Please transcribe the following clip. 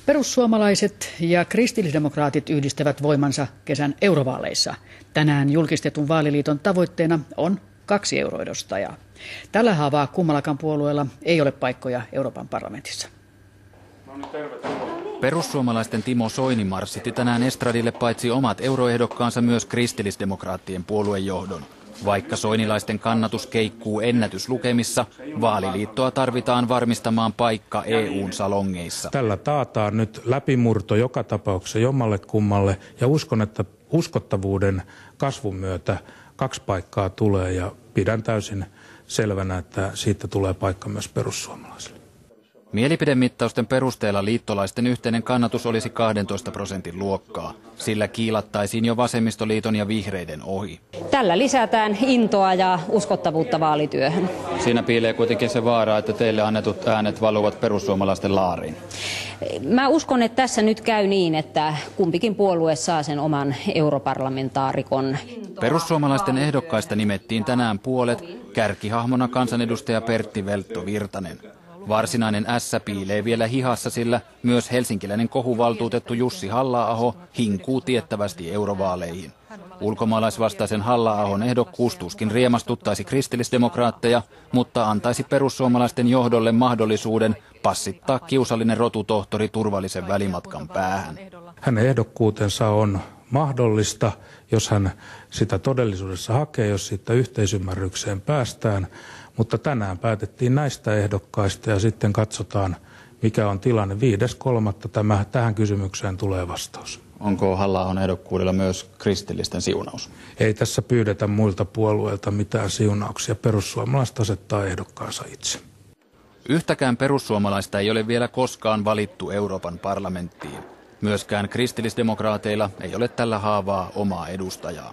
Perussuomalaiset ja kristillisdemokraatit yhdistävät voimansa kesän eurovaaleissa. Tänään julkistetun vaaliliiton tavoitteena on 2 euroedustajaa. Tällä haavaa kummallakaan puolueella ei ole paikkoja Euroopan parlamentissa. Perussuomalaisten Timo Soini marssitti tänään estradille paitsi omat euroehdokkaansa myös kristillisdemokraattien puoluejohdon. Vaikka soinilaisten kannatus keikkuu ennätyslukemissa, vaaliliittoa tarvitaan varmistamaan paikka EU:n salongeissa. Tällä taataan nyt läpimurto joka tapauksessa jommalle kummalle ja uskon, että uskottavuuden kasvun myötä 2 paikkaa tulee ja pidän täysin selvänä, että siitä tulee paikka myös perussuomalaisille. Mielipidemittausten perusteella liittolaisten yhteinen kannatus olisi 12% luokkaa. Sillä kiilattaisiin jo vasemmistoliiton ja vihreiden ohi. Tällä lisätään intoa ja uskottavuutta vaalityöhön. Siinä piilee kuitenkin se vaara, että teille annetut äänet valuvat perussuomalaisten laariin. Mä uskon, että tässä nyt käy niin, että kumpikin puolue saa sen oman europarlamentaarikon. Perussuomalaisten ehdokkaista nimettiin tänään puolet, kärkihahmona kansanedustaja Pertti Veltto-Virtanen. Varsinainen ässä piilee vielä hihassa, sillä myös helsinkiläinen kohuvaltuutettu Jussi Halla-aho hinkuu tiettävästi eurovaaleihin. Ulkomaalaisvastaisen Halla-ahon ehdokkuus tuskin riemastuttaisi kristillisdemokraatteja, mutta antaisi perussuomalaisten johdolle mahdollisuuden passittaa kiusallinen rotutohtori turvallisen välimatkan päähän. Hänen ehdokkuutensa on mahdollista, jos hän sitä todellisuudessa hakee, jos siitä yhteisymmärrykseen päästään. Mutta tänään päätettiin näistä ehdokkaista ja sitten katsotaan, mikä on tilanne. 5.3. tähän kysymykseen tulee vastaus. Onko Halla-ahon ehdokkuudella myös kristillisten siunaus? Ei tässä pyydetä muilta puolueilta mitään siunauksia. Perussuomalaiset asettaa ehdokkaansa itse. Yhtäkään perussuomalaista ei ole vielä koskaan valittu Euroopan parlamenttiin. Myöskään kristillisdemokraateilla ei ole tällä haavaa omaa edustajaa.